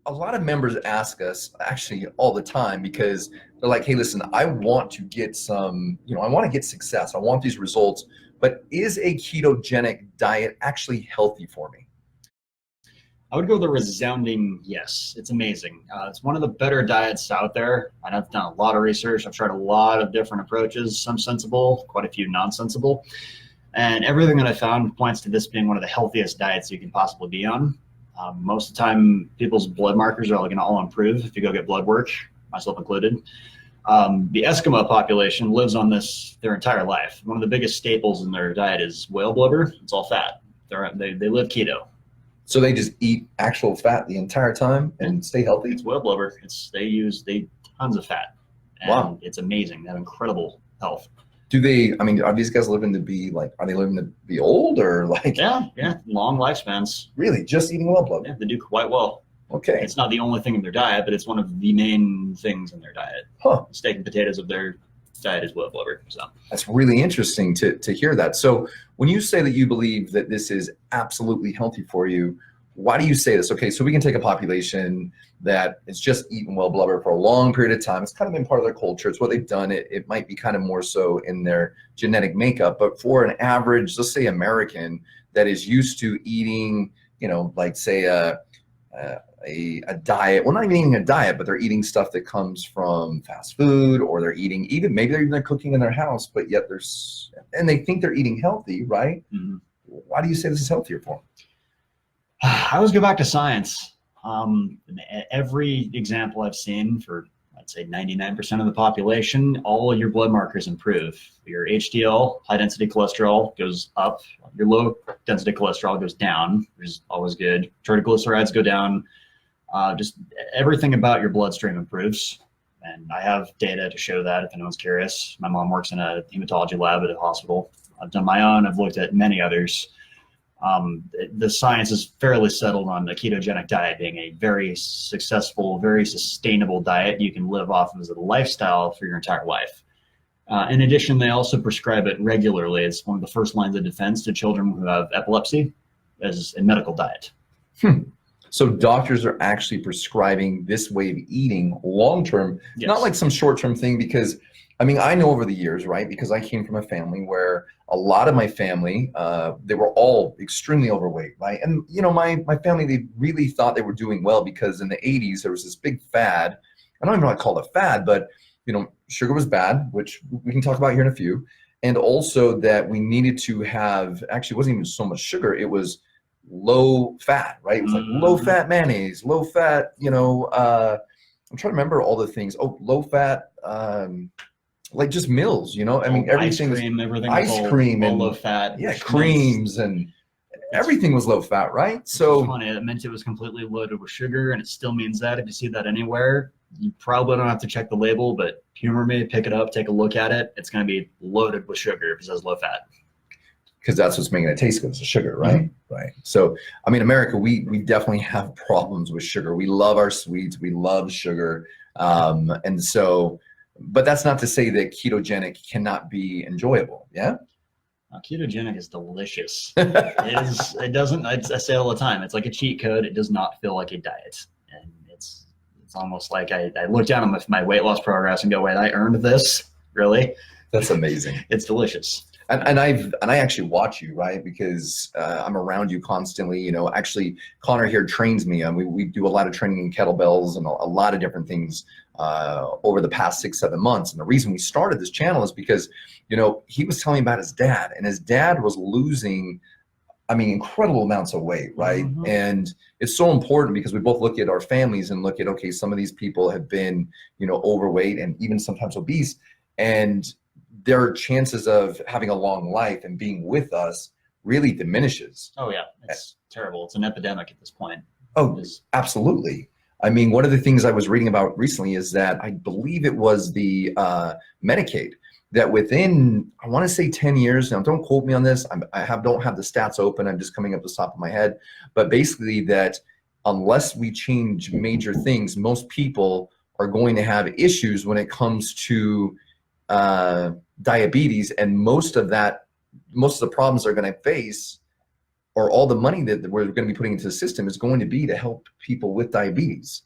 a lot of members ask us actually all the time because they're like, hey, listen, I want to get some, I want to get success. I want these results, but is a ketogenic diet actually healthy for me? I would go with a resounding yes. It's amazing. It's one of the better diets out there. I've done a lot of research. I've tried a lot of different approaches, some sensible, quite a few non-sensible. And everything that I found points to this being one of the healthiest diets you can possibly be on. Most of the time, people's blood markers are going to all improve if you go get blood work, myself included. The Eskimo population lives on this their entire life. One of the biggest staples in their diet is whale blubber. It's all fat. They live keto. So they just eat actual fat the entire time and stay healthy? It's whale blubber. They tons of fat. And wow. It's amazing. They have incredible health. Are these guys living to be are they living to be old or like? Yeah, long lifespans. Really? Just eating whale blubber? Yeah, they do quite well. Okay. It's not the only thing in their diet, but it's one of the main things in their diet. Huh. Steak and potatoes of their diet is whale blubber. So that's really interesting to hear that. So when you say that you believe that this is absolutely healthy for you, why do you say this? Okay, so we can take a population that is just eating whale blubber for a long period of time. It's kind of been part of their culture. It's what they've done. It might be kind of more so in their genetic makeup, but for an average, let's say American that is used to eating, like say a diet, well, not even eating a diet, but they're eating stuff that comes from fast food, or they're eating maybe they're cooking in their house, but yet and they think they're eating healthy, right? Mm-hmm. Why do you say this is healthier for them? I always go back to science. Every example I've seen for, I'd say 99% of the population, all your blood markers improve. Your HDL, high density cholesterol, goes up. Your low density cholesterol goes down, which is always good. Triglycerides go down. Just everything about your bloodstream improves. And I have data to show that if anyone's curious. My mom works in a hematology lab at a hospital. I've done my own. I've looked at many others. The science is fairly settled on the ketogenic diet being a very successful, very sustainable diet you can live off of as a lifestyle for your entire life. In addition, they also prescribe it regularly. It's one of the first lines of defense to children who have epilepsy as a medical diet. So doctors are actually prescribing this way of eating long-term, yes. Not like some short-term thing, because I know over the years, right, because I came from a family where a lot of my family, they were all extremely overweight, right? And, my family, they really thought they were doing well because in the 80s, there was this big fad. I don't even know what I call it a fad, but, sugar was bad, which we can talk about here in a few. And also that we needed to have, actually, it wasn't even so much sugar, it was low fat, right? It was like low fat mayonnaise, low fat, I'm trying to remember all the things. Oh, low fat, like just meals, everything ice cream and low fat. Yeah, creams and everything was low fat, right? So funny. It meant it was completely loaded with sugar, and it still means that. If you see that anywhere, you probably don't have to check the label, but humor me, pick it up, take a look at it. It's going to be loaded with sugar if it says low fat. Because that's what's making it taste good, is the sugar, right? Mm-hmm. Right. So, America, we definitely have problems with sugar. We love our sweets. We love sugar. And so, but that's not to say that ketogenic cannot be enjoyable. Yeah. Ketogenic is delicious. It doesn't, I say it all the time. It's like a cheat code. It does not feel like a diet. And it's almost like I look down on my weight loss progress and go, wait, I earned this? Really? That's amazing. It's delicious. And I actually watch you, right? Because I'm around you constantly. Actually, Connor here trains me. We do a lot of training in kettlebells and a lot of different things over the past 6-7 months. And the reason we started this channel is because, he was telling me about his dad, and his dad was losing, incredible amounts of weight, right? Mm-hmm. And it's so important because we both look at our families and look at, okay, some of these people have been, overweight and even sometimes obese, and their chances of having a long life and being with us really diminishes. Oh yeah, it's terrible. It's an epidemic at this point. Oh, absolutely. One of the things I was reading about recently is that I believe it was the Medicaid, that within, I want to say 10 years, now don't quote me on this, don't have the stats open, I'm just coming up the top of my head, but basically that unless we change major things, most people are going to have issues when it comes to diabetes, and most of the problems they're going to face or all the money that we're going to be putting into the system is going to be to help people with diabetes.